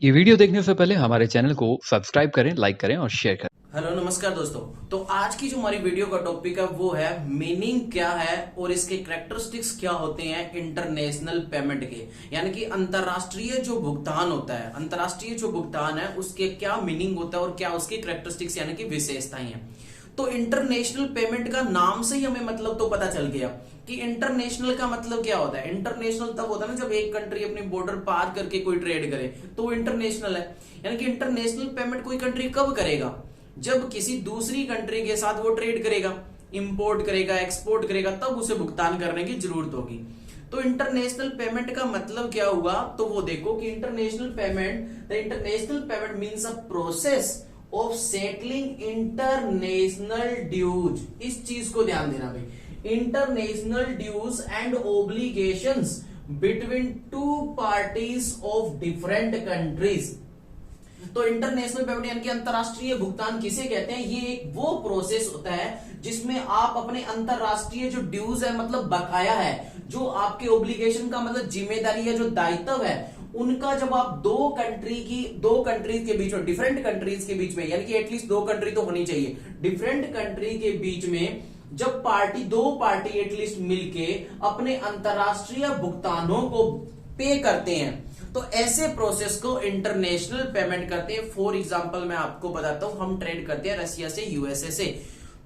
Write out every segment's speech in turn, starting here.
ये वीडियो देखने से पहले हमारे चैनल को सब्सक्राइब करें, लाइक करें और शेयर करें। हेलो नमस्कार दोस्तों। तो आज की जो हमारी वीडियो का टॉपिक है वो है मीनिंग क्या है और इसके कैरेक्टरिस्टिक्स क्या होते हैं इंटरनेशनल पेमेंट के, यानी कि अंतरराष्ट्रीय जो भुगतान होता है, अंतरराष्ट्रीय जो भुगतान है उसके क्या मीनिंग होता है और क्या उसकी कैरेक्टरिस्टिक्स यानी कि विशेषताएं हैं। तो इंटरनेशनल पेमेंट का नाम से ही हमें मतलब तो पता चल गया कि इंटरनेशनल का मतलब क्या होता है। इंटरनेशनल तब होता है ना जब एक कंट्री अपनी बॉर्डर पार करके कोई ट्रेड करे तो वो इंटरनेशनल है। यानी कि इंटरनेशनल पेमेंट कोई कंट्री कब करेगा, जब किसी दूसरी कंट्री के साथ वो ट्रेड करेगा, इंपोर्ट करेगा, एक्सपोर्ट करेगा, तब उसे भुगतान करने की जरूरत होगी। तो इंटरनेशनल पेमेंट का मतलब क्या हुआ, तो वो देखो कि international payment means a process of settling international dues. इस चीज को ध्यान देना भाई, international dues and obligations between two parties of different countries. तो इंटरनेशनल पेमेंट यानी कि अंतरराष्ट्रीय भुगतान किसे कहते हैं, ये एक वो प्रोसेस होता है जिसमें आप अपने अंतरराष्ट्रीय जो ड्यूज है मतलब बकाया है, जो आपके ओब्लिगेशन का मतलब जिम्मेदारी है, जो दायित्व है, उनका जब आप दो कंट्रीज के बीच में, डिफरेंट कंट्रीज के बीच में, यानी कि एटलीस्ट दो कंट्री तो होनी चाहिए, डिफरेंट कंट्री के बीच में जब दो पार्टी एटलीस्ट मिलके अपने अंतरराष्ट्रीय भुगतानों को पे करते हैं तो ऐसे प्रोसेस को इंटरनेशनल पेमेंट करते हैं। फॉर एग्जांपल मैं आपको बताता हूं, हम ट्रेड करते हैं रसिया से, यूएसए से।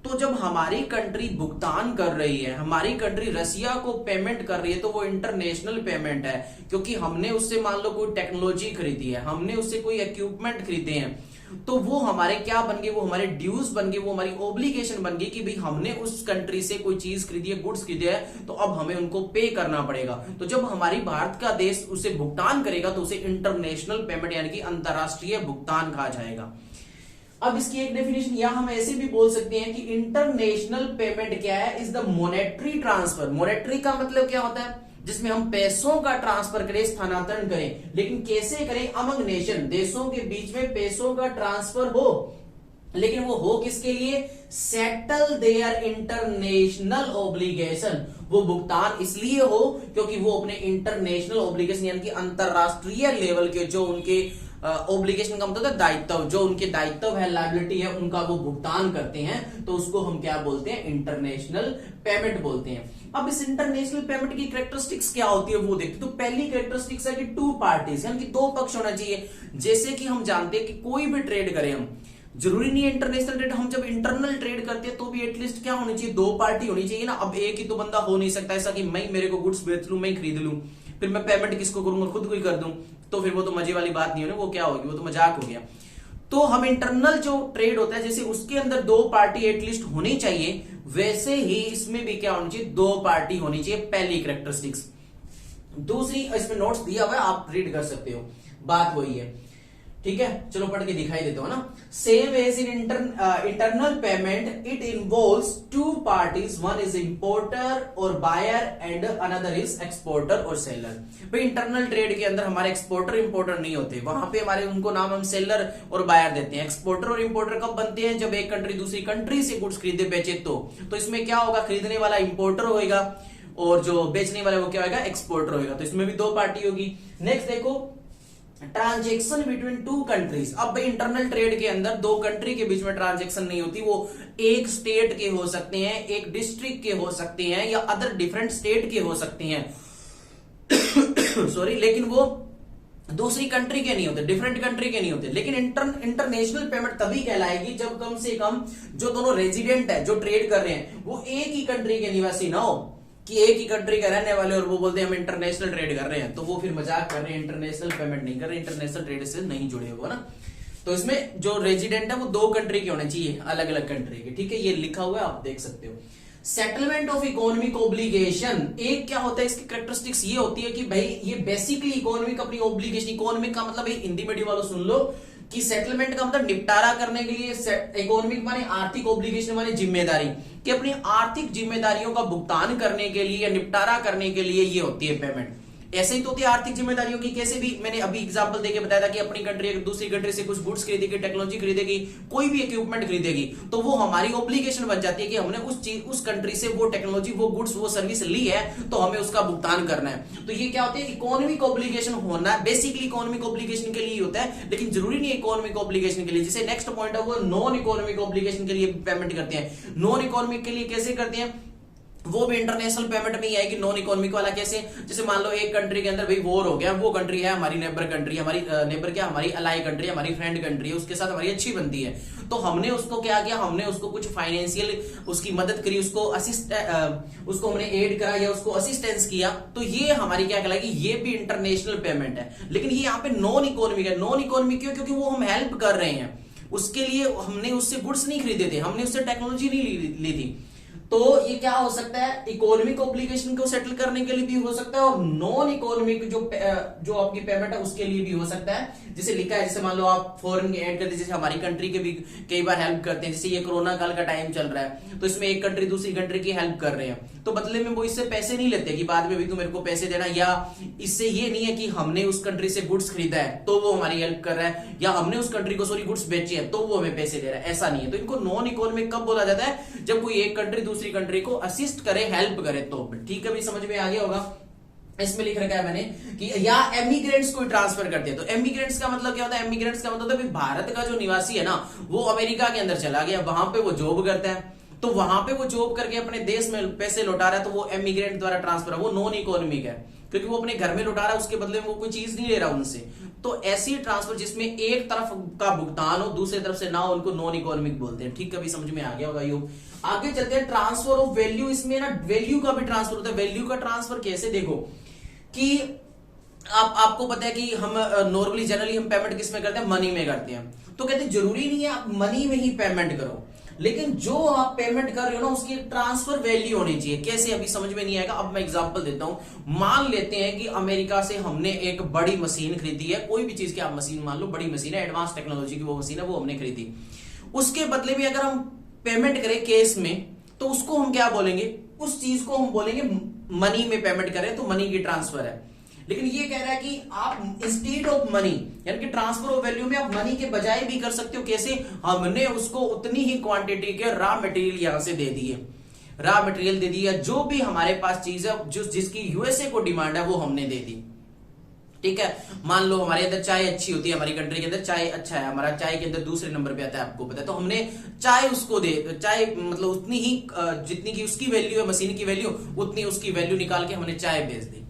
तो जब हमारी कंट्री भुगतान कर रही है, हमारी कंट्री रसिया को पेमेंट कर रही है, तो वो इंटरनेशनल पेमेंट है, क्योंकि हमने उससे मान लो कोई टेक्नोलॉजी खरीदी है, हमने उससे कोई इक्विपमेंट खरीदे हैं, तो वो हमारे क्या बन गए, वो हमारे ड्यूज बन गए, वो हमारी ओब्लिगेशन बन गई कि भाई हमने उस कंट्री से कोई चीज खरीदी है, गुड्स खरीदे है, तो अब हमें उनको पे करना पड़ेगा। तो जब हमारी भारत का देश उसे भुगतान करेगा तो उसे इंटरनेशनल पेमेंट यानी कि अंतरराष्ट्रीय भुगतान कहा जाएगा। अब इसकी एक डेफिनेशन या हम ऐसे भी बोल सकते हैं कि इंटरनेशनल पेमेंट क्या है, is the monetary transfer. Monetary का मतलब क्या होता है, जिसमें हम पैसों का ट्रांसफर करें, स्थानांतरण करें, लेकिन कैसे करें, अमंग नेशन, देशों के बीच में पैसों का ट्रांसफर हो, लेकिन वो हो किसके लिए, सेटल देयर इंटरनेशनल ओब्लिगेशन। वो भुगतान इसलिए हो क्योंकि वो अपने इंटरनेशनल ओब्लिगेशन यानी कि अंतरराष्ट्रीय लेवल के जो उनके ओब्लिगेशन का मतलब दायित्व, जो उनके दायित्व है, लायबिलिटी है, उनका वो भुगतान करते हैं, तो उसको हम क्या बोलते हैं, इंटरनेशनल पेमेंट बोलते हैं। अब इस इंटरनेशनल पेमेंट की कैरेक्टरिस्टिक्स क्या होती है वो देखते। तो पहली कैरेक्टरिस्टिक्स है कि टू पार्टीज यानी कि दो पक्ष होना चाहिए। जैसे कि हम जानते हैं कि कोई भी ट्रेड करें हम, जरूरी नहीं है इंटरनेशनल ट्रेड, हम जब इंटरनल ट्रेड करते हैं तो भी एटलीस्ट क्या होनी चाहिए, दो पार्टी होनी चाहिए ना। अब एक ही तो बंदा हो नहीं सकता ऐसा कि मैं, मेरे को गुड्स बेच लूं, मैं खरीद लूं, फिर मैं पेमेंट किसको करूंगा, खुद को ही कर दूं, तो फिर वो तो मजे वाली बात नहीं होगी, वो क्या होगी, वो तो मजाक हो गया। तो हम इंटरनल जो ट्रेड होता है जैसे उसके अंदर दो पार्टी एटलीस्ट होनी चाहिए, वैसे ही इसमें भी क्या होनी चाहिए, दो पार्टी होनी चाहिए, पहली कैरेक्टरिस्टिक्स। दूसरी, इसमें नोट्स दिया हुआ है, आप रीड कर सकते हो, बात वही है, ठीक है। चलो पढ़ के दिखाई देता हूं ना। Same as in internal payment it involves two parties, one is importer और buyer and another is exporter और सेलर। भाई इंटरनल ट्रेड के अंदर हमारे एक्सपोर्टर इंपोर्टर नहीं होते, वहां पे हमारे उनको नाम हम सेलर और बायर देते हैं। एक्सपोर्टर और इंपोर्टर कब बनते हैं, जब एक कंट्री दूसरी कंट्री से गुड्स खरीदे बेचे तो इसमें क्या होगा, खरीदने वाला इंपोर्टर होगा और जो बेचने वाला वो क्या होगा, एक्सपोर्टर होगा। तो इसमें भी दो पार्टी होगी। नेक्स्ट देखो, ट्रांजेक्शन बिटवीन टू कंट्रीज। अब भाई इंटरनल ट्रेड के अंदर दो कंट्री के बीच में ट्रांजेक्शन नहीं होती, वो एक स्टेट के हो सकते हैं, एक डिस्ट्रिक्ट के हो सकते हैं, या अदर डिफरेंट स्टेट के हो सकते हैं सॉरी, लेकिन वो दूसरी कंट्री के नहीं होते, डिफरेंट कंट्री के नहीं होते। लेकिन इंटरनेशनल पेमेंट तभी कहलाएगी जब कम से कम जो दोनों रेजिडेंट है, जो ट्रेड कर रहे हैं, वो एक ही कंट्री के निवासी ना हो, कि एक ही कंट्री का रहने वाले और वो बोलते हैं हम इंटरनेशनल ट्रेड कर रहे हैं, तो वो फिर मजाक कर रहे हैं, इंटरनेशनल पेमेंट नहीं कर रहे, इंटरनेशनल ट्रेड से नहीं जुड़े हुए ना। तो इसमें जो रेजिडेंट है वो दो कंट्री के होने चाहिए, अलग अलग कंट्री के, ठीक है, ये लिखा हुआ है, आप देख सकते हो। सेटलमेंट ऑफ इकोनॉमिक ओब्लिगेशन, एक क्या होता है, इसकी कैरेक्टरिस्टिक्स ये होती है कि भाई ये बेसिकली इकोनॉमिक अपनी ओब्लिगेशन, इकोनॉमिक का मतलब हिंदी मीडियम वालों सुन लो कि सेटलमेंट का मतलब निपटारा करने के लिए, इकोनॉमिक माने आर्थिक, ओब्लिगेशन माने जिम्मेदारी, कि अपनी आर्थिक जिम्मेदारियों का भुगतान करने के लिए या निपटारा करने के लिए ये होती है पेमेंट। ऐसे ही तो होती है आर्थिक जिम्मेदारियों की। कैसे भी मैंने अभी एग्जांपल देके बताया था कि अपनी कंट्री दूसरी कंट्री से कुछ गुड्स खरीदेगी, टेक्नोलॉजी खरीदेगी, कोई भी इक्विपमेंट खरीदेगी, तो वो हमारी ऑब्लिगेशन बन जाती है कि हमने उस कंट्री से वो टेक्नोलॉजी, वो गुड्स, वो सर्विस ली है, तो हमें उसका भुगतान करना है। तो ये क्या होती है, इकोनॉमिक ऑब्लिगेशन होना। बेसिकली इकोनॉमिक ऑब्लिगेशन के लिए होता है, लेकिन जरूरी नहीं है इकोनॉमिक ऑब्लिगेशन के लिए। जैसे नेक्स्ट पॉइंट है वो नॉन इकोनॉमिक ऑब्लिगेशन के लिए पेमेंट करते हैं। नॉन इकोनॉमिक के लिए कैसे करते हैं, वो भी इंटरनेशनल पेमेंट में ही आएगी। नॉन इकोनॉमिक वाला कैसे, जैसे मान लो एक कंट्री के अंदर भाई वॉर हो गया, वो कंट्री है हमारी नेबर कंट्री, हमारी नेबर क्या, हमारी अलाई कंट्री, हमारी फ्रेंड कंट्री है, उसके साथ हमारी अच्छी बनती है, तो हमने उसको क्या किया, हमने उसको कुछ फाइनेंशियल उसकी मदद करी, उसको उसको हमने एड करा या उसको असिस्टेंस किया, तो ये हमारी क्या कहलाएगी, ये भी इंटरनेशनल पेमेंट है। लेकिन ये यहाँ पे नॉन इकोनॉमिक है। नॉन इकोनॉमिक क्यों, क्योंकि वो हम हेल्प कर रहे हैं, उसके लिए हमने उससे गुड्स नहीं खरीदे थे, हमने उससे टेक्नोलॉजी नहीं ली थी। तो ये क्या हो सकता है, इकोनॉमिक ऑब्लिगेशन को सेटल करने के लिए भी हो सकता है, और नॉन इकोनॉमिक जो आपकी पेमेंट है उसके लिए भी हो सकता है। जैसे लिखा है, जैसे मान लो आप फॉरेन के ऐड करते हैं, जैसे हमारी कंट्री के भी कई बार हेल्प करते हैं। जैसे ये कोरोना काल का टाइम चल रहा है, तो इसमें एक कंट्री दूसरी कंट्री की हेल्प कर रहे हैं, तो बदले में वो इससे पैसे नहीं लेते कि बाद में भी तू मेरे को पैसे देना, या इससे ये नहीं है कि हमने उस कंट्री से गुड्स खरीदा है तो वो हमारी हेल्प कर रहा है, या हमने उस कंट्री को गुड्स बेचे हैं तो वो हमें पैसे दे रहा है, ऐसा नहीं है। तो इनको नॉन इकोनॉमिक कब बोला जाता है, जब कोई एक कंट्री दूसरी कंट्री को असिस्ट करे, हेल्प करे, तो ठीक है भी, समझ में आ गया होगा। इसमें लिख रखा है मैंने कि या एमिग्रेंट्स को ट्रांसफर करते हैं। तो एमिग्रेंट्स का मतलब क्या होता है, एमिग्रेंट्स का मतलब है भारत का जो निवासी है ना, वो अमेरिका के अंदर चला गया, वहां पे वो जॉब करता है, तो वहां पे वो जॉब करके अपने देश में पैसे लौटा रहा है, तो वो एमिग्रेंट द्वारा ट्रांसफर है, वो नॉन इकोनॉमिक है, क्योंकि वो अपने घर में लौटा रहा है, उसके बदले में वो कोई चीज नहीं ले रहा उनसे। तो ऐसी ट्रांसफर जिसमें एक तरफ का भुगतान हो, दूसरी तरफ से ना हो, उनको नॉन इकोनॉमिक बोलते हैं। ठीक है, अभी समझ में आ गया होगा योग। आगे चलते हैं, ट्रांसफर ऑफ वैल्यू। इसमें ना वैल्यू का भी ट्रांसफर होता है। वैल्यू का ट्रांसफर कैसे, देखो कि आपको पता है कि हम नॉर्मली जनरली हम पेमेंट किस में करते हैं, मनी में करते हैं। तो कहते हैं जरूरी नहीं है आप मनी में ही पेमेंट करो, लेकिन जो आप पेमेंट कर रहे हो ना उसकी ट्रांसफर वैल्यू होनी चाहिए। कैसे, अभी समझ में नहीं आएगा, अब मैं एग्जांपल देता हूं। मान लेते हैं कि अमेरिका से हमने एक बड़ी मशीन खरीदी है, कोई भी चीज की आप मशीन मान लो, बड़ी मशीन है, एडवांस टेक्नोलॉजी की वो मशीन है, वो हमने खरीदी। उसके बदले में अगर हम पेमेंट करें केस में, तो उसको हम क्या बोलेंगे, उस चीज को हम बोलेंगे मनी में पेमेंट करें, तो मनी की ट्रांसफर है। लेकिन ये कह रहा है कि आप इंस्टेड ऑफ मनी, यानी कि ट्रांसफर ऑफ वैल्यू में आप मनी के बजाय भी कर सकते हो। कैसे, हमने उसको उतनी ही क्वांटिटी के रॉ मटेरियल यहां से दे दिए, रॉ मटेरियल दे दिया, जो भी हमारे पास चीज है जिसकी यूएसए को डिमांड है वो हमने दे दी। ठीक है, मान लो हमारे अंदर चाय अच्छी होती है, हमारी कंट्री के अंदर चाय अच्छा है, हमारा चाय के अंदर दूसरे नंबर पे आता है, आपको पता है, तो हमने चाय उसको चाय मतलब उतनी ही जितनी की उसकी वैल्यू है, मशीन की वैल्यू, उतनी उसकी वैल्यू निकाल के हमने चाय बेच दी।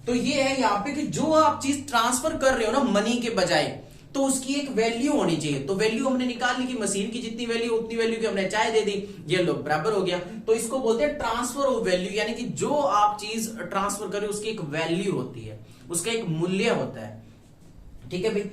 तो ये है यहाँ पे कि जो आप चीज ट्रांसफर कर रहे हो ना मनी के बजाय, तो उसकी एक वैल्यू होनी चाहिए। तो वैल्यू हमने निकाल ली कि मशीन की जितनी वैल्यू उतनी वैल्यू की हमने चाय दे दी, ये लो बराबर हो गया। तो इसको बोलते हैं ट्रांसफर ऑफ वैल्यू, यानी कि जो आप चीज ट्रांसफर कर रहे हो उसकी एक वैल्यू होती है, उसका एक मूल्य होता है। ठीक है भाई।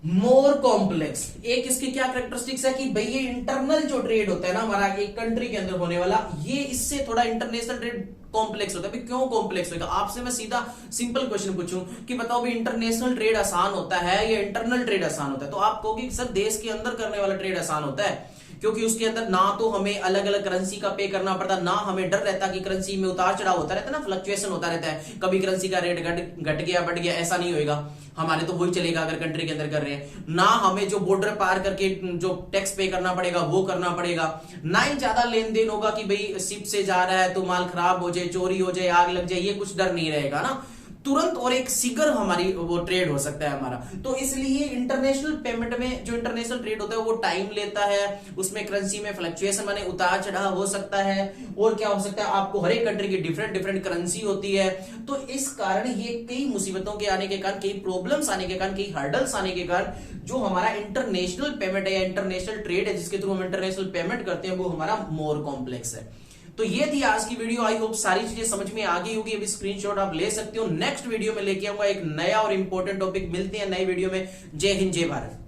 मोर कॉम्प्लेक्स, एक इसकी क्या कैरेक्टरिस्टिक्स है कि भाई ये इंटरनल जो ट्रेड होता है ना हमारा एक कंट्री के अंदर होने वाला, ये इससे थोड़ा इंटरनेशनल ट्रेड कॉम्प्लेक्स होता है। क्यों कॉम्प्लेक्स होगा, आपसे मैं सीधा सिंपल क्वेश्चन पूछूं कि बताओ भी इंटरनेशनल ट्रेड आसान होता है या इंटरनल ट्रेड आसान होता है, तो आप कहोगे सर देश के अंदर करने वाला ट्रेड आसान होता है, क्योंकि उसके अंदर ना तो हमें अलग अलग करेंसी का पे करना पड़ता, ना हमें डर रहता कि करेंसी में उतार चढ़ाव होता रहता है ना, फ्लक्चुएशन होता रहता है, कभी करेंसी का रेट घट गया बढ़ गया, ऐसा नहीं होएगा हमारे, तो वही चलेगा अगर कंट्री के अंदर कर रहे हैं। ना हमें जो बॉर्डर पार करके जो टैक्स पे करना पड़ेगा वो करना पड़ेगा, ना ही ज्यादा लेन देन होगा कि भाई शिप से जा रहा है तो माल खराब हो जाए, चोरी हो जाए, आग लग जाए, ये कुछ डर नहीं रहेगा ना, तुरंत और एक शीघ्र हमारी वो ट्रेड हो सकता है हमारा। तो इसलिए इंटरनेशनल पेमेंट में जो इंटरनेशनल ट्रेड होता है वो टाइम लेता है, उसमें करेंसी में फ्लक्चुएशन माने उतार चढ़ाव हो सकता है, और क्या हो सकता है आपको हर एक कंट्री की डिफरेंट डिफरेंट करेंसी होती है। तो इस कारण ये कई मुसीबतों के आने के कारण, कई प्रॉब्लम्स आने के कारण, कई हर्डल्स आने के कारण जो हमारा इंटरनेशनल पेमेंट है या इंटरनेशनल ट्रेड है जिसके थ्रू हम इंटरनेशनल पेमेंट करते हैं वो हमारा मोर कॉम्प्लेक्स है। तो ये थी आज की वीडियो, आई होप सारी चीजें समझ में आ गई होगी। अभी स्क्रीनशॉट आप ले सकते हो। नेक्स्ट वीडियो में लेके आऊंगा एक नया और इंपॉर्टेंट टॉपिक। मिलते हैं नई वीडियो में। जय हिंद, जय भारत।